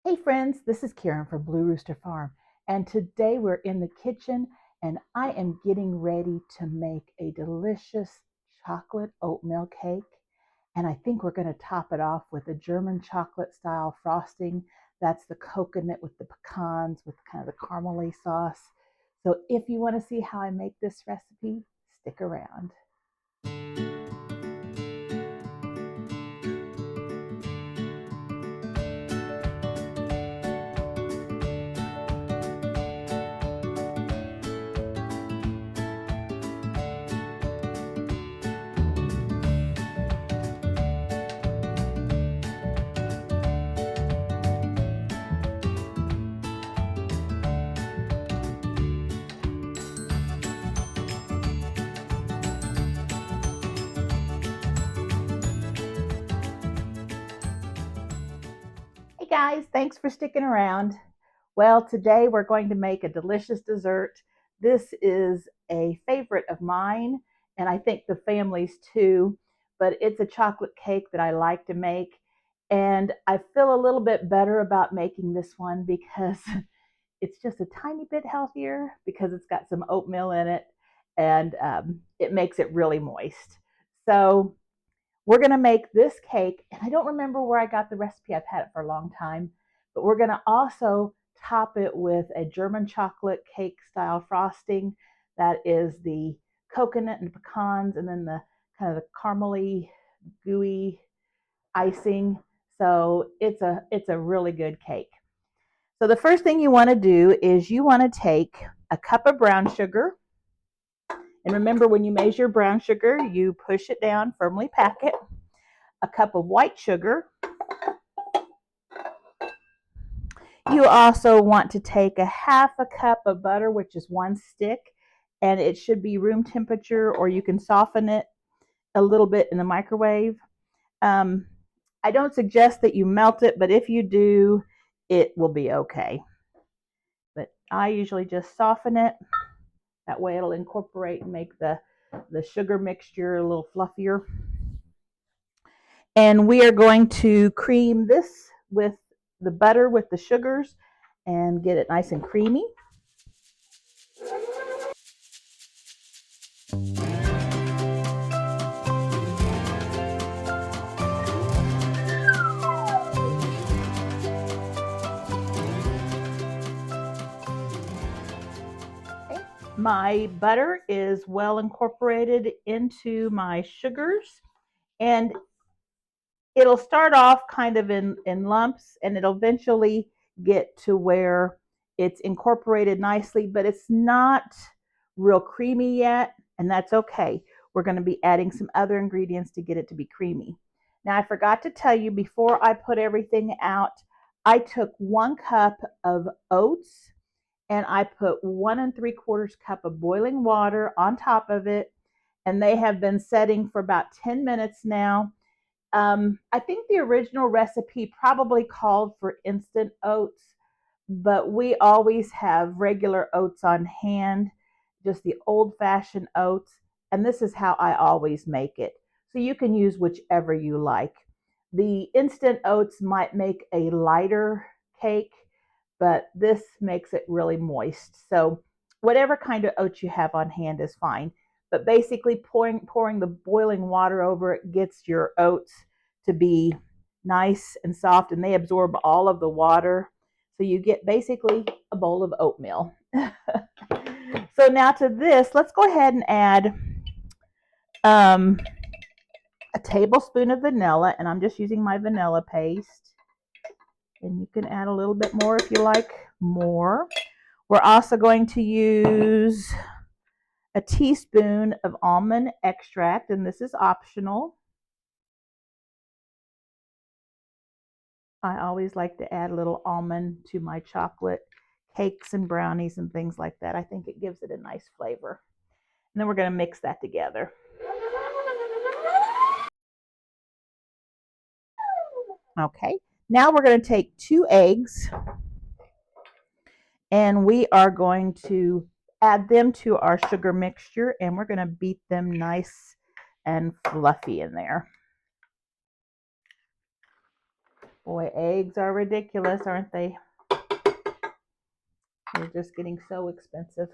Hey friends, this is Karen from Blue Rooster Farm, and today we're in the kitchen and I am getting ready to make a delicious chocolate oatmeal cake. And I think we're going to top it off with a German chocolate style frosting. That's the coconut with the pecans with kind of the caramely sauce. So if you want to see how I make this recipe, stick around. Hey guys, thanks for sticking around. Well, today we're going to make a delicious dessert. This is a favorite of mine, and I think the family's too, but it's a chocolate cake that I like to make. And I feel a little bit better about making this one because it's just a tiny bit healthier because it's got some oatmeal in it and it makes it really moist. So we're going to make this cake, and I don't remember where I got the recipe. I've had it for a long time, but we're going to also top it with a German chocolate cake style frosting that is the coconut and pecans, and then the kind of the caramely, gooey icing. So it's a really good cake. So the first thing you want to do is you want to take a cup of brown sugar. And remember, when you measure brown sugar, you push it down, firmly pack it. A cup of white sugar. You also want to take a half a cup of butter, which is one stick, and it should be room temperature, or you can soften it a little bit in the microwave. I don't suggest that you melt it, but if you do, it will be okay. But I usually just soften it. That way it'll incorporate and make the sugar mixture a little fluffier. And we are going to cream this with the butter with the sugars and get it nice and creamy. My butter is well incorporated into my sugars, and it'll start off kind of in lumps, and it'll eventually get to where it's incorporated nicely, but it's not real creamy yet, and that's okay. We're going to be adding some other ingredients to get it to be creamy. Now, I forgot to tell you, before I put everything out, I took 1 cup of oats and I put 1 3/4 cup of boiling water on top of it, and they have been setting for about 10 minutes now. I think the original recipe probably called for instant oats, but we always have regular oats on hand, just the old-fashioned oats, and this is how I always make it. So you can use whichever you like. The instant oats might make a lighter cake, but this makes it really moist. So whatever kind of oats you have on hand is fine. But basically pouring the boiling water over it gets your oats to be nice and soft, and they absorb all of the water. So you get basically a bowl of oatmeal. So now to this, let's go ahead and add a tablespoon of vanilla, and I'm just using my vanilla paste. And you can add a little bit more if you like more. We're also going to use a teaspoon of almond extract, and this is optional. I always like to add a little almond to my chocolate cakes and brownies and things like that. I think it gives it a nice flavor. And then we're going to mix that together. Okay, now we're going to take 2 eggs and we are going to add them to our sugar mixture, and we're going to beat them nice and fluffy in there. Boy, eggs are ridiculous, aren't they? They're just getting so expensive.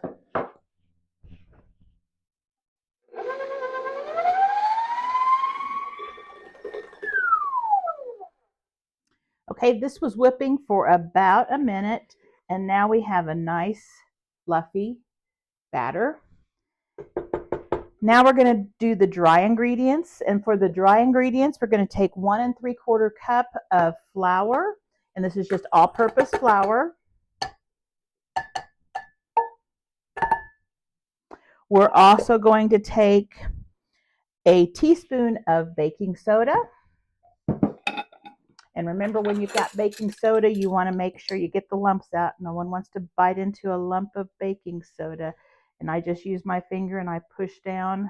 Okay, this was whipping for about a minute, and now we have a nice fluffy batter. Now we're going to do the dry ingredients, and for the dry ingredients, we're going to take 1 3/4 cup of flour, and this is just all-purpose flour. We're also going to take a teaspoon of baking soda. And remember, when you've got baking soda, you want to make sure you get the lumps out. No one wants to bite into a lump of baking soda. And I just use my finger and I push down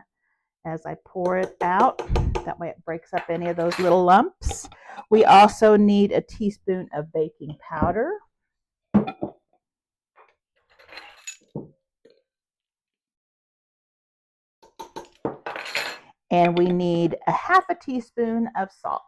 as I pour it out. That way it breaks up any of those little lumps. We also need a teaspoon of baking powder. And we need a 1/2 teaspoon of salt.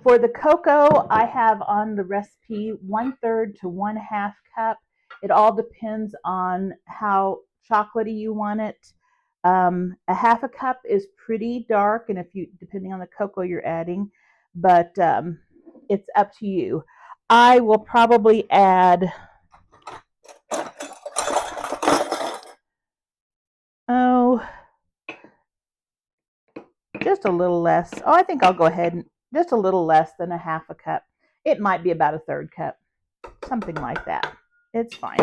For the cocoa, I have on the recipe 1/3 to 1/2 cup. It all depends on how chocolatey you want it. A 1/2 cup is pretty dark, and depending on the cocoa you're adding, but it's up to you. I will probably add just a little less. Oh, I think I'll go ahead and just a little less than a 1/2 cup. It might be about a 1/3 cup, something like that. It's fine.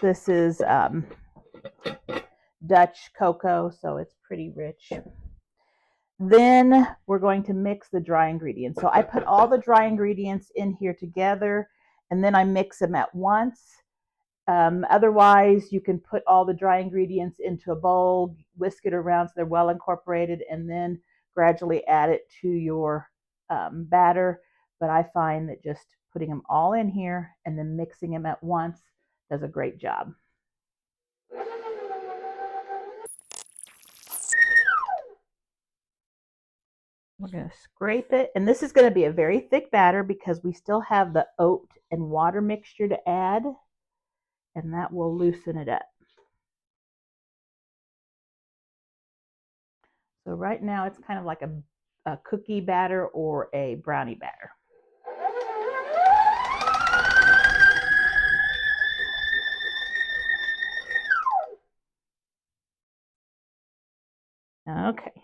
This is Dutch cocoa, so it's pretty rich. Then we're going to mix the dry ingredients. So I put all the dry ingredients in here together, and then I mix them at once. Otherwise, you can put all the dry ingredients into a bowl, whisk it around so they're well incorporated, and then gradually add it to your batter. But I find that just putting them all in here and then mixing them at once does a great job. We're going to scrape it, and this is going to be a very thick batter because we still have the oat and water mixture to add, and that will loosen it up. So right now it's kind of like a cookie batter or a brownie batter. Okay,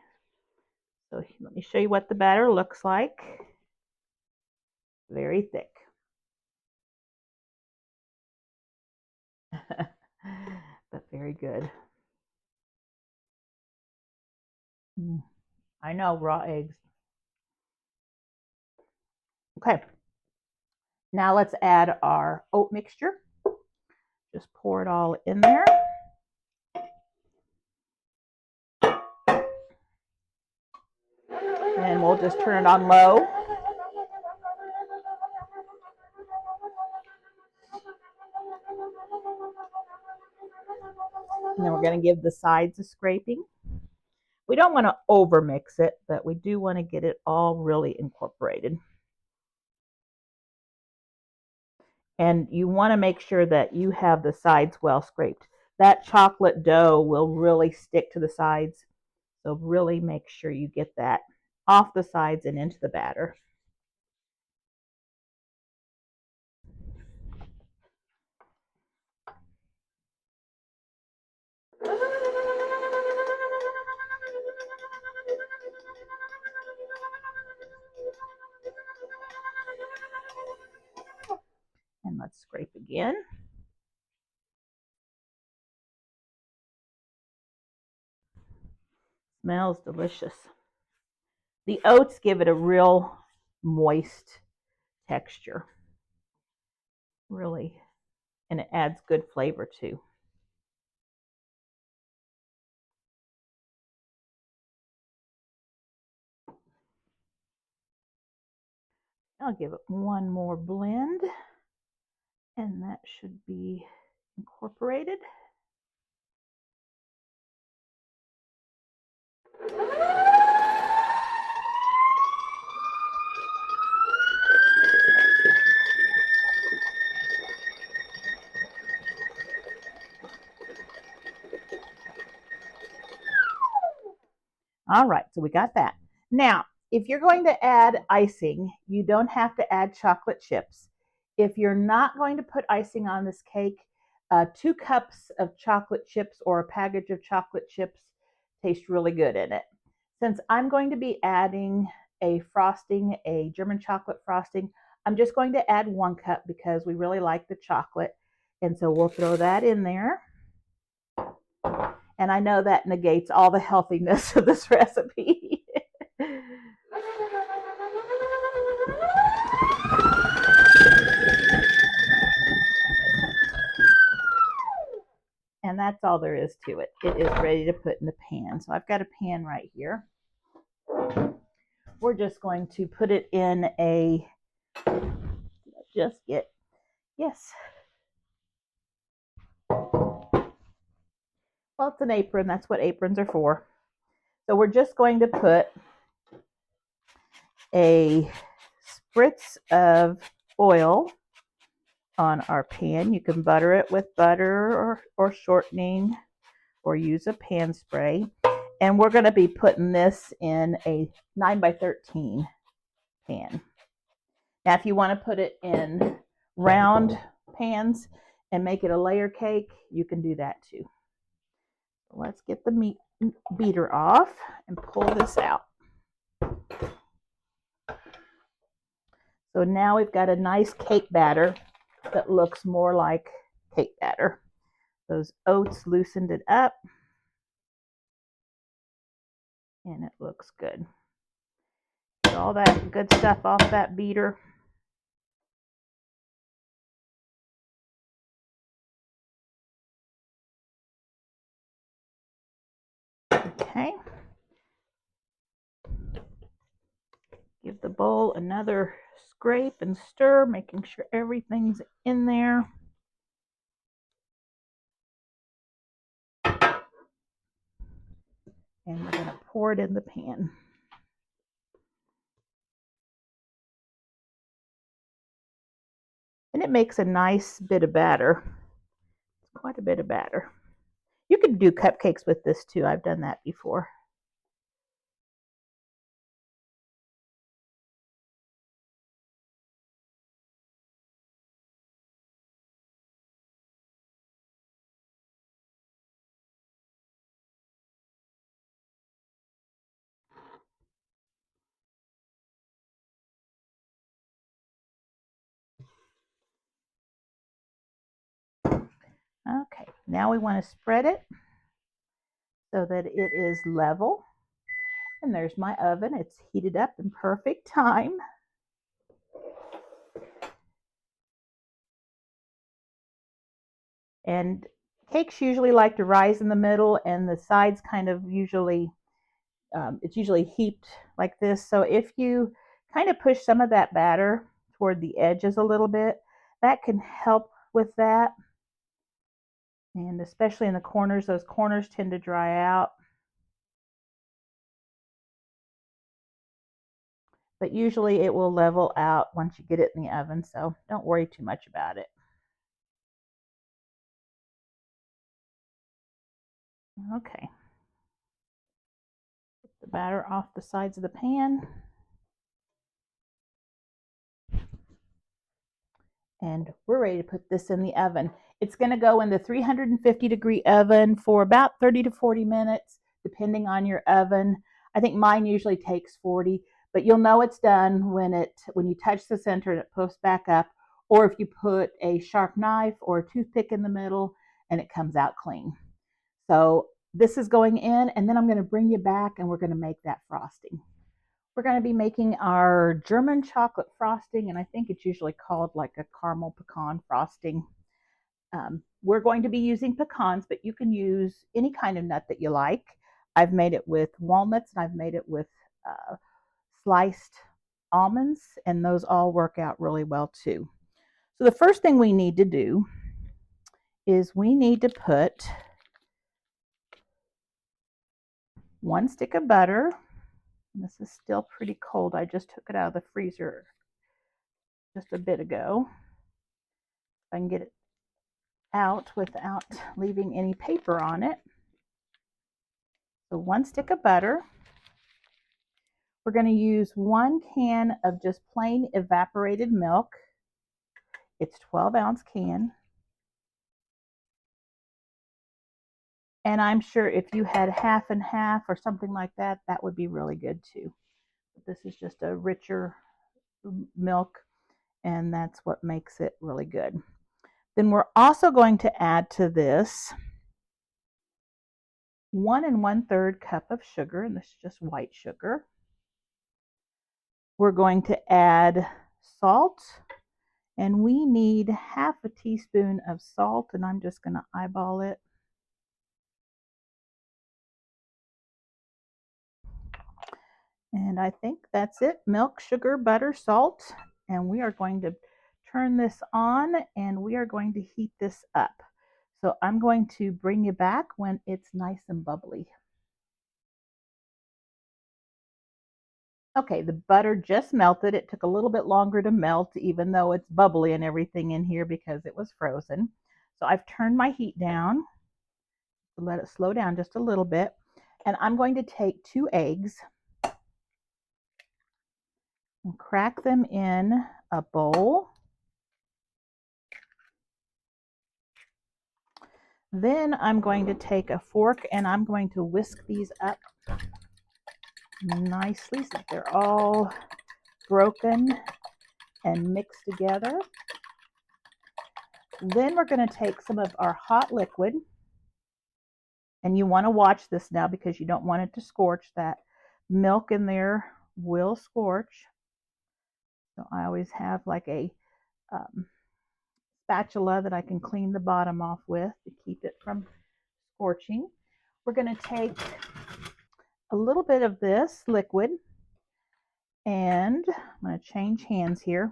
so let me show you what the batter looks like. Very thick. But very good. I know, raw eggs. Okay, now let's add our oat mixture. Just pour it all in there. And we'll just turn it on low. And then we're going to give the sides a scraping. We don't want to over mix it, but we do want to get it all really incorporated. And you want to make sure that you have the sides well scraped. That chocolate dough will really stick to the sides. So really make sure you get that off the sides and into the batter. And let's scrape again. Smells delicious. The oats give it a real moist texture. Really. And it adds good flavor too. I'll give it one more blend. And that should be incorporated. All right, so we got that. Now, if you're going to add icing, you don't have to add chocolate chips. If you're not going to put icing on this cake, 2 cups of chocolate chips or a package of chocolate chips taste really good in it. Since I'm going to be adding a frosting, a German chocolate frosting, I'm just going to add 1 cup because we really like the chocolate. And so we'll throw that in there. And I know that negates all the healthiness of this recipe. And that's all there is to it. It is ready to put in the pan. So I've got a pan right here. We're just going to put it in a, yes. Well, it's an apron. That's what aprons are for. So we're just going to put a spritz of oil on our pan. You can butter it with butter or shortening or use a pan spray. And we're going to be putting this in a 9x13 pan. Now, if you want to put it in round pans and make it a layer cake, you can do that too. Let's get the meat beater off and pull this out. So now we've got a nice cake batter that looks more like cake batter. Those oats loosened it up and it looks good. Get all that good stuff off that beater. Okay. Give the bowl another scrape and stir, making sure everything's in there. And we're going to pour it in the pan. And it makes a nice bit of batter. It's quite a bit of batter. You could do cupcakes with this too. I've done that before. Okay, now we want to spread it so that it is level. And there's my oven. It's heated up in perfect time. And cakes usually like to rise in the middle and the sides kind of usually, it's usually heaped like this. So if you kind of push some of that batter toward the edges a little bit, that can help with that. And especially in the corners, those corners tend to dry out. But usually it will level out once you get it in the oven, so don't worry too much about it. Okay. Get the batter off the sides of the pan. And we're ready to put this in the oven. It's going to go in the 350-degree oven for about 30 to 40 minutes, depending on your oven. I think mine usually takes 40, but you'll know it's done when you touch the center and it puffs back up, or if you put a sharp knife or a toothpick in the middle and it comes out clean. So this is going in, and then I'm going to bring you back and we're going to make that frosting. We're going to be making our German chocolate frosting, and I think it's usually called like a caramel pecan frosting. We're going to be using pecans, but you can use any kind of nut that you like. I've made it with walnuts and I've made it with sliced almonds, and those all work out really well too. So the first thing we need to do is we need to put 1 stick of butter. This is still pretty cold. I just took it out of the freezer just a bit ago. If I can get it out without leaving any paper on it. So 1 stick of butter. We're going to use 1 can of just plain evaporated milk. It's 12-ounce can. And I'm sure if you had half and half or something like that, that would be really good too. But this is just a richer milk, and that's what makes it really good. Then we're also going to add to this 1 1/3 cup of sugar, and this is just white sugar. We're going to add salt, and we need half a teaspoon of salt, and I'm just going to eyeball it. And I think that's it. Milk, sugar, butter, salt, and we are going to turn this on, and we are going to heat this up. So I'm going to bring you back when it's nice and bubbly. Okay, the butter just melted. It took a little bit longer to melt, even though it's bubbly and everything in here because it was frozen. So I've turned my heat down to let it slow down just a little bit. And I'm going to take 2 eggs and crack them in a bowl. Then I'm going to take a fork and I'm going to whisk these up nicely so that they're all broken and mixed together. Then we're going to take some of our hot liquid, and you want to watch this now because you don't want it to scorch. That milk in there will scorch. So I always have like a spatula that I can clean the bottom off with to keep it from scorching. We're going to take a little bit of this liquid, and I'm going to change hands here,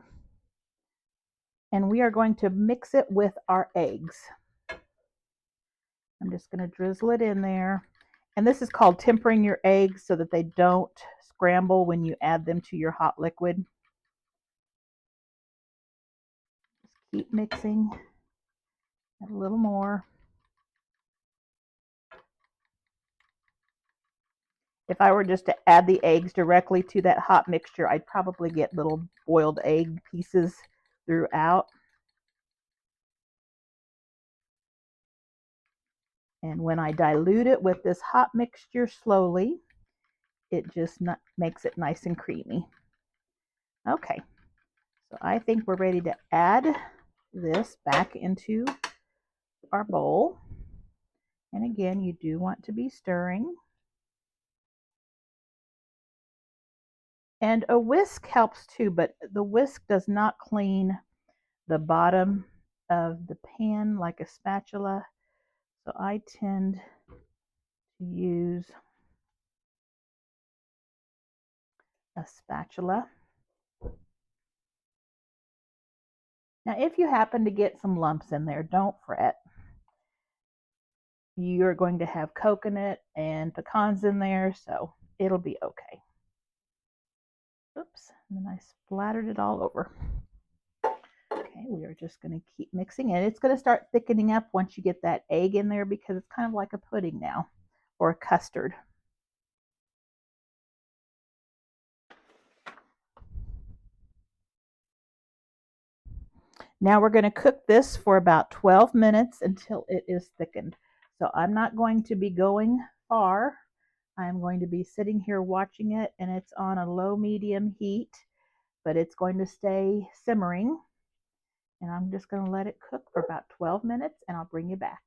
and we are going to mix it with our eggs. I'm just going to drizzle it in there, and this is called tempering your eggs so that they don't scramble when you add them to your hot liquid. Just keep mixing. Add a little more. If I were just to add the eggs directly to that hot mixture, I'd probably get little boiled egg pieces throughout. And when I dilute it with this hot mixture slowly, it just makes it nice and creamy. Okay, so I think we're ready to add this back into our bowl. And again, you do want to be stirring. And a whisk helps too, but the whisk does not clean the bottom of the pan like a spatula. So I tend to use a spatula. Now, if you happen to get some lumps in there, don't fret. You're going to have coconut and pecans in there, so it'll be okay. Oops, and then I splattered it all over. Okay, we are just going to keep mixing it. It's going to start thickening up once you get that egg in there because it's kind of like a pudding now, or a custard. Now we're going to cook this for about 12 minutes until it is thickened. So I'm not going to be going far. I'm going to be sitting here watching it, and it's on a low medium heat, but it's going to stay simmering. And I'm just going to let it cook for about 12 minutes, and I'll bring you back.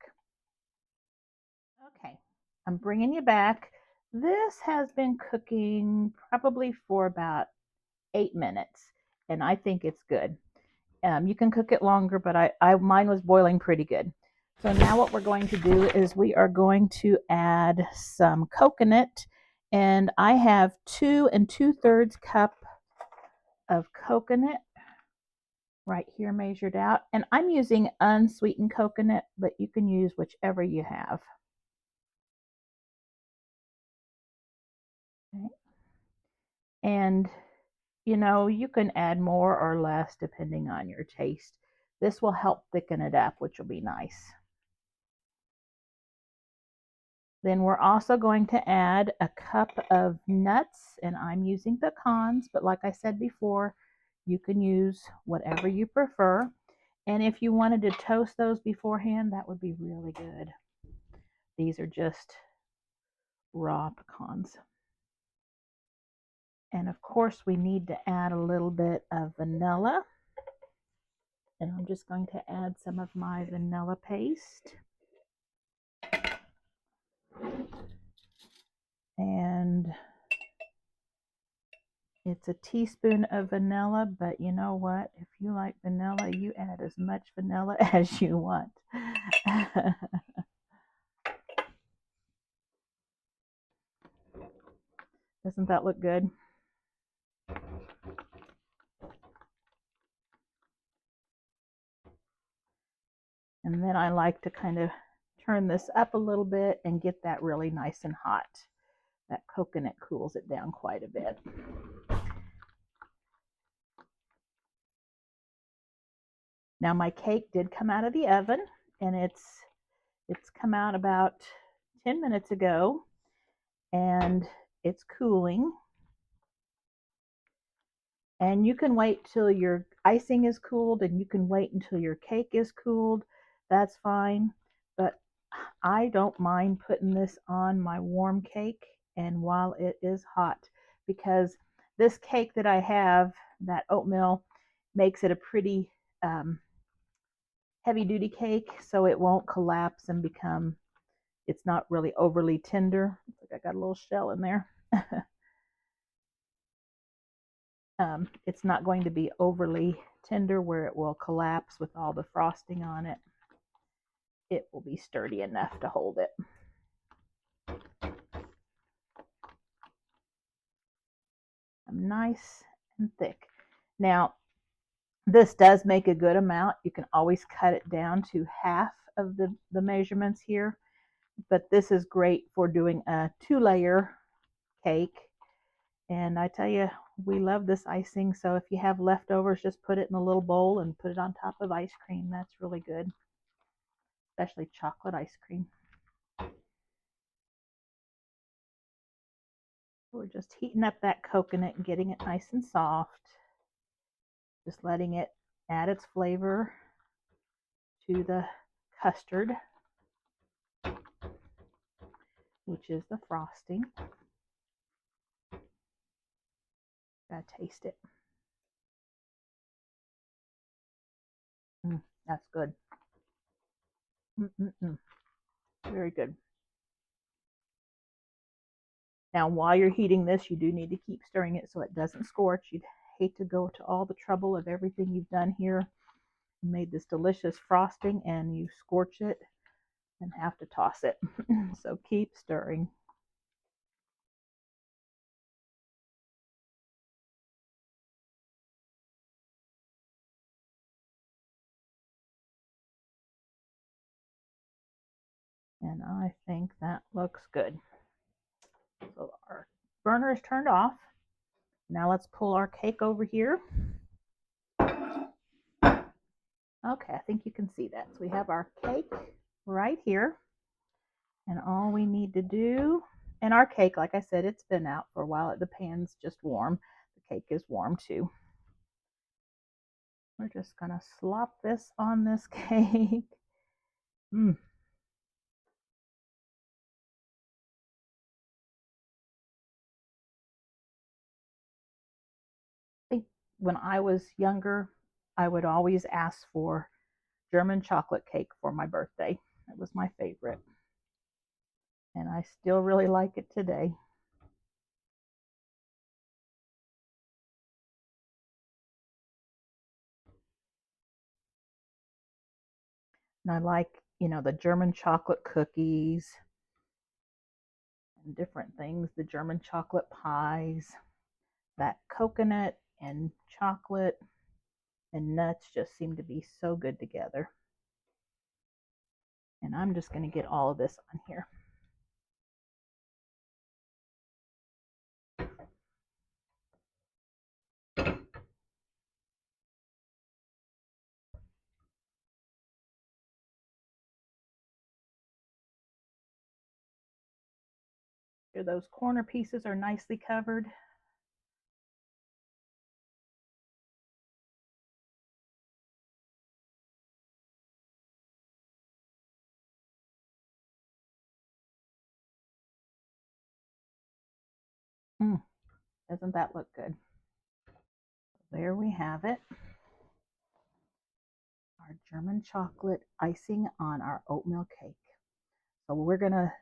Okay, I'm bringing you back. This has been cooking probably for about 8 minutes, and I think it's good. You can cook it longer, but mine was boiling pretty good. So now what we're going to do is we are going to add some coconut, and I have 2 2/3 cup of coconut. right here measured out. And I'm using unsweetened coconut, but you can use whichever you have. Okay. And you know, you can add more or less depending on your taste. This will help thicken it up, which will be nice. Then we're also going to add a cup of nuts, and I'm using pecans, but like I said before, you can use whatever you prefer. And if you wanted to toast those beforehand, that would be really good. These are just raw pecans. And of course, we need to add a little bit of vanilla. And I'm just going to add some of my vanilla paste. And it's a teaspoon of vanilla, but you know what? If you like vanilla, you add as much vanilla as you want. Doesn't that look good? And then I like to kind of turn this up a little bit and get that really nice and hot. That coconut cools it down quite a bit. Now my cake did come out of the oven, and it's come out about 10 minutes ago, and it's cooling. And you can wait till your icing is cooled, and you can wait until your cake is cooled. That's fine. But I don't mind putting this on my warm cake and while it is hot, because this cake that I have, that oatmeal, makes it a pretty heavy duty cake, so it won't collapse and become, it's not really overly tender. Looks like I got a little shell in there. It's not going to be overly tender where it will collapse with all the frosting on it. It will be sturdy enough to hold it. Nice and thick. Now, this does make a good amount. You can always cut it down to half of the measurements here, but this is great for doing a 2-layer cake. And I tell you, we love this icing, so if you have leftovers, just put it in a little bowl and put it on top of ice cream. That's really good, especially chocolate ice cream. We're just heating up that coconut and getting it nice and soft. Just letting it add its flavor to the custard, which is the frosting. Gotta taste it. That's good. Very good. Now, while you're heating this, you do need to keep stirring it so it doesn't scorch. You'd hate to go to all the trouble of everything you've done here. You made this delicious frosting and you scorch it and have to toss it. So keep stirring. And I think that looks good. So our burner is turned off. Now let's pull our cake over here. Okay, I think you can see that. So we have our cake right here. And all we need to do, and our cake, like I said, it's been out for a while. The pan's just warm. The cake is warm too. We're just going to slop this on this cake. I think when I was younger, I would always ask for German chocolate cake for my birthday. It was my favorite. And I still really like it today. And I like, the German chocolate cookies and different things, the German chocolate pies, that coconut and chocolate and nuts just seem to be so good together. And I'm just going to get all of this on here. Here, those corner pieces are nicely covered. Doesn't that look good? There we have it. Our German chocolate icing on our oatmeal cake. So we're going to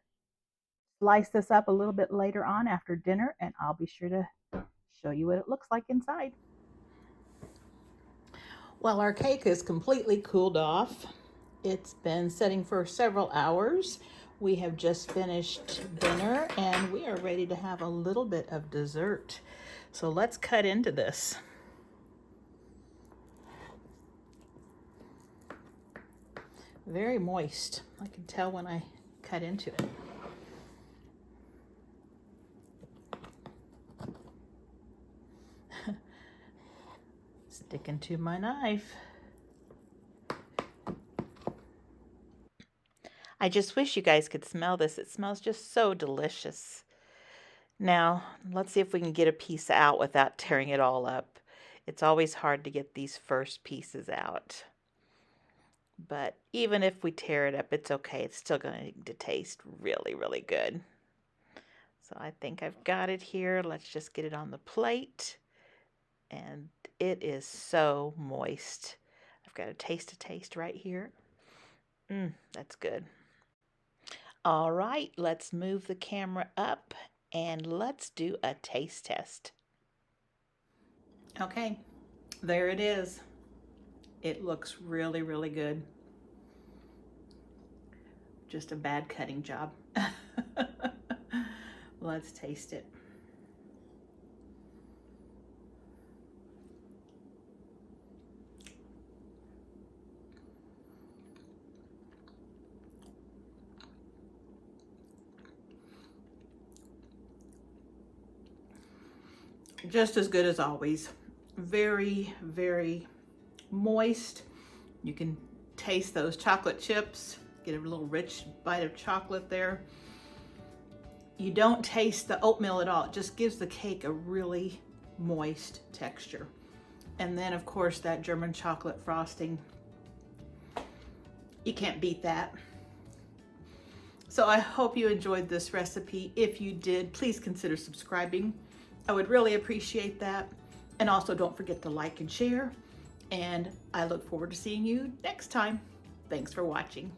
slice this up a little bit later on after dinner, and I'll be sure to show you what it looks like inside. Well, our cake is completely cooled off. It's been setting for several hours. We have just finished dinner and we are ready to have a little bit of dessert. So let's cut into this. Very moist. I can tell when I cut into it. Sticking to my knife. I just wish you guys could smell this. It smells just so delicious. Now, let's see if we can get a piece out without tearing it all up. It's always hard to get these first pieces out. But even if we tear it up, it's okay. It's still going to taste really, really good. So I think I've got it here. Let's just get it on the plate. And it is so moist. I've got a taste right here. That's good. All right, let's move the camera up and let's do a taste test. Okay, there it is. It looks really, really good. Just a bad cutting job. Let's taste it. Just as good as always. Very, very moist. You can taste those chocolate chips. Get a little rich bite of chocolate there. You don't taste the oatmeal at all. It just gives the cake a really moist texture. And then of course that German chocolate frosting. You can't beat that. So I hope you enjoyed this recipe. If you did, please consider subscribing. I would really appreciate that. And also don't forget to like and share. And I look forward to seeing you next time. Thanks for watching.